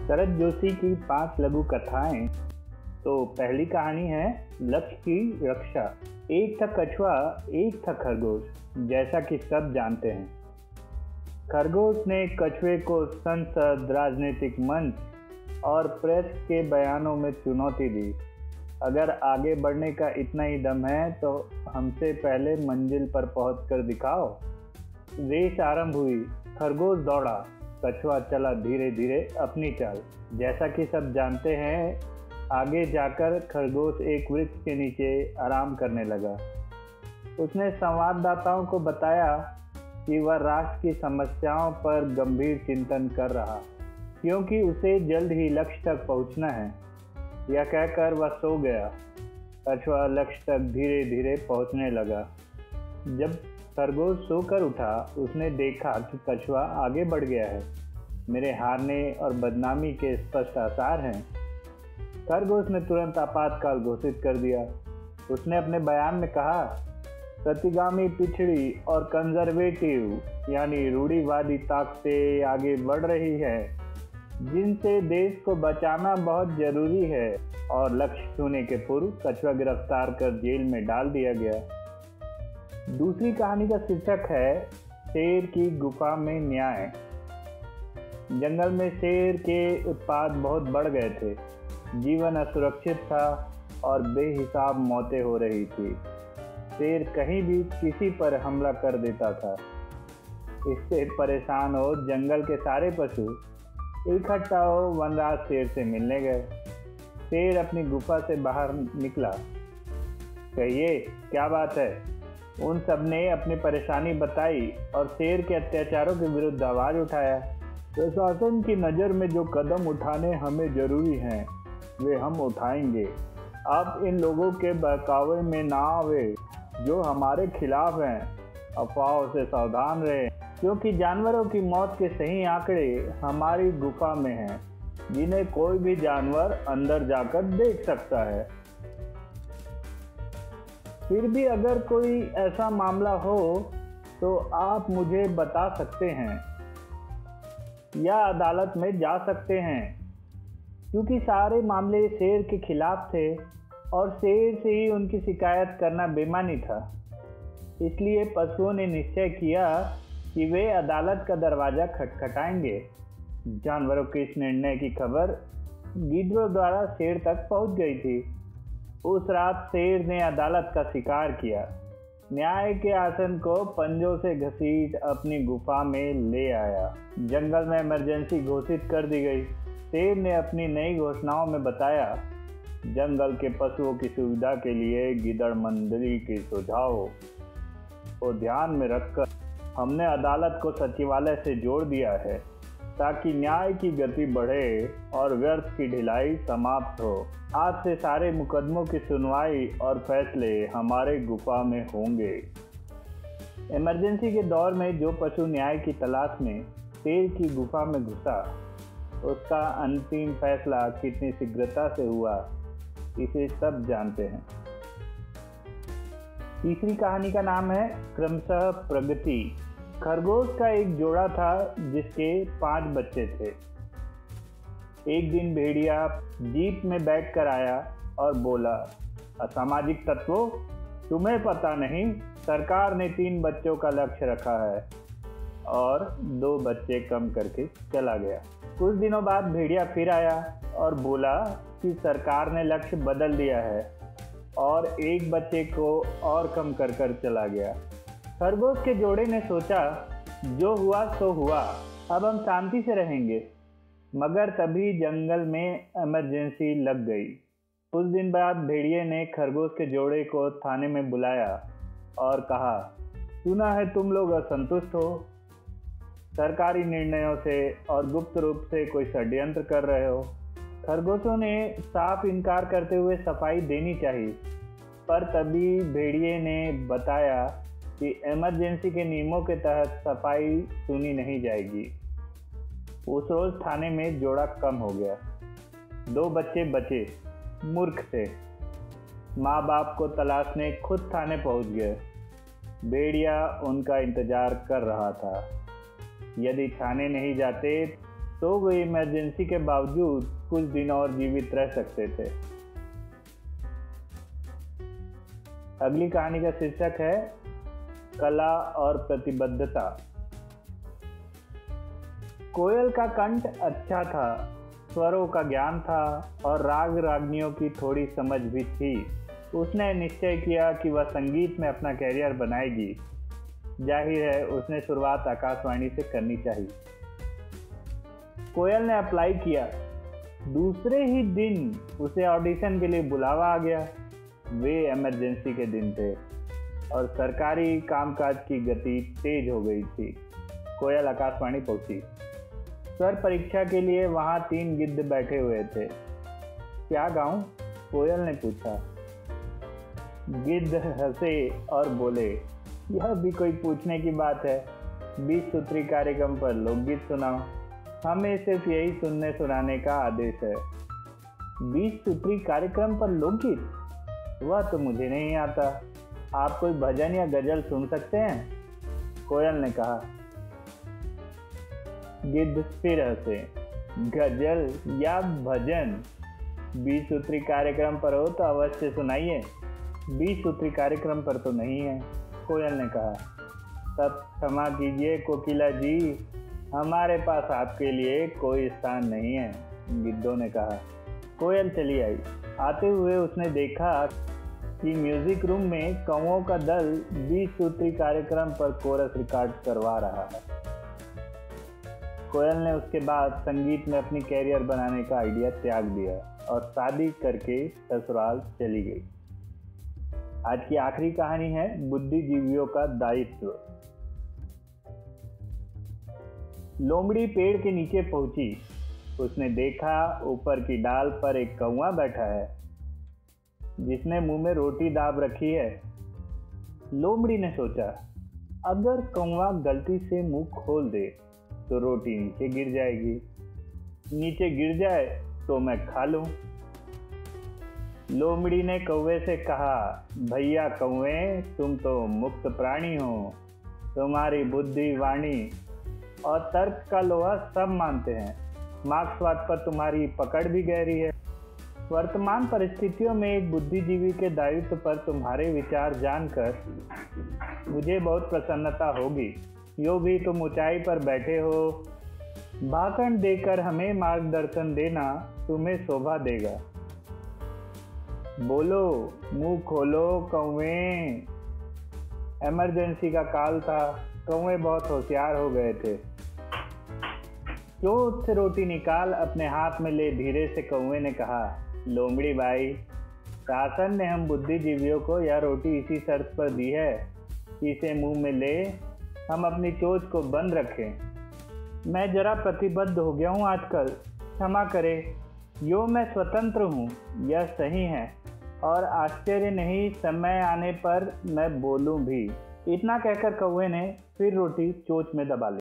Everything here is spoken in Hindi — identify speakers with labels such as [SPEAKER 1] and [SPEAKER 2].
[SPEAKER 1] शरद जोशी की 5 लघु कथाएं। तो पहली कहानी है लक्ष्य की रक्षा। एक था कछुआ, एक था खरगोश, जैसा कि सब जानते हैं। खरगोश ने कछुए को संसद, राजनीतिक मंच और प्रेस के बयानों में चुनौती दी। अगर आगे बढ़ने का इतना ही दम है तो हमसे पहले मंजिल पर पहुंचकर दिखाओ। रेस आरंभ हुई। खरगोश दौड़ा, कछुआ चला धीरे धीरे अपनी चाल। जैसा कि सब जानते हैं, आगे जाकर खरगोश एक वृक्ष के नीचे आराम करने लगा। उसने संवाददाताओं को बताया कि वह राष्ट्र की समस्याओं पर गंभीर चिंतन कर रहा, क्योंकि उसे जल्द ही लक्ष्य तक पहुंचना है। यह कहकर वह सो गया। कछुआ लक्ष्य तक धीरे धीरे पहुंचने लगा। जब खरगोश सोकर उठा, उसने देखा कि कछुआ आगे बढ़ गया है। मेरे हारने और बदनामी के स्पष्ट आसार हैं। खरगोश ने तुरंत आपातकाल घोषित कर दिया। उसने अपने बयान में कहा, प्रतिगामी, पिछड़ी और कंजर्वेटिव यानी रूढ़िवादी ताकतें आगे बढ़ रही है, जिनसे देश को बचाना बहुत जरूरी है। और लक्ष्य छूने के पूर्व कछुआ गिरफ्तार कर जेल में डाल दिया गया। दूसरी कहानी का शीर्षक है शेर की गुफा में न्याय। जंगल में शेर के उत्पात बहुत बढ़ गए थे। जीवन असुरक्षित था और बेहिसाब मौतें हो रही थी। शेर कहीं भी किसी पर हमला कर देता था। इससे परेशान हो जंगल के सारे पशु इकट्ठा हो वनराज शेर से मिलने गए। शेर अपनी गुफा से बाहर निकला। कहिए, क्या बात है? उन सब ने अपनी परेशानी बताई और शेर के अत्याचारों के विरुद्ध आवाज उठाया। प्रशासन की नज़र में जो कदम उठाने हमें जरूरी हैं, वे हम उठाएंगे। आप इन लोगों के बहकावे में ना आवे जो हमारे खिलाफ हैं। अफवाहों से सावधान रहें, क्योंकि जानवरों की मौत के सही आंकड़े हमारी गुफा में हैं, जिन्हें कोई भी जानवर अंदर जाकर देख सकता है। फिर भी अगर कोई ऐसा मामला हो तो आप मुझे बता सकते हैं या अदालत में जा सकते हैं, क्योंकि सारे मामले शेर के खिलाफ थे और शेर से ही उनकी शिकायत करना बेईमानी था। इसलिए पशुओं ने निश्चय किया कि वे अदालत का दरवाज़ा खटखटाएंगे। जानवरों के इस निर्णय की खबर गिद्धों द्वारा शेर तक पहुंच गई थी। उस रात शेर ने अदालत का शिकार किया। न्याय के आसन को पंजों से घसीट अपनी गुफा में ले आया। जंगल में इमरजेंसी घोषित कर दी गई। शेर ने अपनी नई घोषणाओं में बताया, जंगल के पशुओं की सुविधा के लिए गिदड़ मंडली के सुझाव को ध्यान में रखकर हमने अदालत को सचिवालय से जोड़ दिया है, ताकि न्याय की गति बढ़े और व्यर्थ की ढिलाई समाप्त हो। आज से सारे मुकदमों की सुनवाई और फैसले हमारे गुफा में होंगे। इमरजेंसी के दौर में जो पशु न्याय की तलाश में शेर की गुफा में घुसा, उसका अंतिम फैसला कितनी शीघ्रता से हुआ, इसे सब जानते हैं। तीसरी कहानी का नाम है क्रमशः प्रगति। खरगोश का एक जोड़ा था जिसके 5 बच्चे थे। एक दिन भेड़िया जीप में बैठकर आया और बोला, असामाजिक तत्वों, तुम्हें पता नहीं, सरकार ने 3 बच्चों का लक्ष्य रखा है, और 2 बच्चे कम करके चला गया। कुछ दिनों बाद भेड़िया फिर आया और बोला कि सरकार ने लक्ष्य बदल दिया है और 1 बच्चे को और कम कर चला गया। खरगोश के जोड़े ने सोचा, जो हुआ सो हुआ, अब हम शांति से रहेंगे। मगर तभी जंगल में इमरजेंसी लग गई। कुछ दिन बाद भेड़िए ने खरगोश के जोड़े को थाने में बुलाया और कहा, सुना है तुम लोग असंतुष्ट हो सरकारी निर्णयों से और गुप्त रूप से कोई षड्यंत्र कर रहे हो। खरगोशों ने साफ इनकार करते हुए सफाई देनी चाहिए, पर तभी भेड़िए ने बताया कि इमरजेंसी के नियमों के तहत सफाई सुनी नहीं जाएगी। उस रोज थाने में जोड़ा कम हो गया। 2 बच्चे बचे, मूर्ख थे। माँ बाप को तलाशने खुद थाने पहुंच गए। भेड़िया उनका इंतजार कर रहा था। यदि थाने नहीं जाते तो वे इमरजेंसी के बावजूद कुछ दिन और जीवित रह सकते थे। अगली कहानी का शीर्षक है कला और प्रतिबद्धता। कोयल का कंठ अच्छा था, स्वरों का ज्ञान था और राग रागनियों की थोड़ी समझ भी थी। उसने निश्चय किया कि वह संगीत में अपना कैरियर बनाएगी। जाहिर है उसने शुरुआत आकाशवाणी से करनी चाहिए। कोयल ने अप्लाई किया। दूसरे ही दिन उसे ऑडिशन के लिए बुलावा आ गया। वे इमरजेंसी के दिन थे और सरकारी कामकाज की गति तेज हो गई थी। कोयल आकाशवाणी पहुंची। स्वर परीक्षा के लिए वहां 3 गिद्ध बैठे हुए थे। क्या गाऊं? कोयल ने पूछा। गिद्ध हंसे और बोले, यह भी कोई पूछने की बात है। 20 सूत्री कार्यक्रम पर लोकगीत सुनाओ। हमें सिर्फ यही सुनने सुनाने का आदेश है। 20 सूत्री कार्यक्रम पर लोकगीत? वह तो मुझे नहीं आता। आप कोई भजन या गजल सुन सकते हैं? कोयल ने कहा। गिद्ध फिर हंसे। गजल या भजन? 20 सूत्री कार्यक्रम पर हो तो अवश्य सुनाइए। 20 सूत्री कार्यक्रम पर तो नहीं है, कोयल ने कहा। तब क्षमा कीजिए कोकिला जी, हमारे पास आपके लिए कोई स्थान नहीं है, गिद्धों ने कहा। कोयल चली आई। आते हुए उसने देखा कि म्यूजिक रूम में कौओं का दल 20 सूत्री कार्यक्रम पर कोरस रिकॉर्ड करवा रहा है। कोयल ने उसके बाद संगीत में अपनी कैरियर बनाने का आइडिया त्याग दिया और शादी करके ससुराल चली गई। आज की आखिरी कहानी है बुद्धिजीवियों का दायित्व। लोमड़ी पेड़ के नीचे पहुंची। उसने देखा ऊपर की डाल पर एक कौवा बैठा है जिसने मुंह में रोटी दाब रखी है। लोमड़ी ने सोचा, अगर कौवा गलती से मुंह खोल दे तो रोटी नीचे गिर जाएगी। नीचे गिर जाए तो मैं खा लूं। लोमड़ी ने कौवे से कहा, भैया कौवे, तुम तो मुक्त प्राणी हो। तुम्हारी बुद्धि, वाणी और तर्क का लोहा सब मानते हैं। मार्क्सवाद पर तुम्हारी पकड़ भी गहरी है। वर्तमान परिस्थितियों में एक बुद्धिजीवी के दायित्व पर तुम्हारे विचार जानकर मुझे बहुत प्रसन्नता होगी। यो भी तुम ऊंचाई पर बैठे हो, भाषण देकर हमें मार्गदर्शन देना तुम्हें शोभा देगा। बोलो, मुंह खोलो कौवे। इमरजेंसी का काल था। कौवे बहुत होशियार हो गए थे। चोट से रोटी निकाल अपने हाथ में ले धीरे से कौवे ने कहा, लोमड़ी भाई, शासन ने हम बुद्धिजीवियों को यह रोटी इसी शर्त पर दी है कि इसे मुंह में ले हम अपनी चोंच को बंद रखें। मैं जरा प्रतिबद्ध हो गया हूँ आजकल, क्षमा करें। यो मैं स्वतंत्र हूँ, यह सही है, और आश्चर्य नहीं, समय आने पर मैं बोलूँ भी। इतना कहकर कौवे ने फिर रोटी चोंच में दबा ली।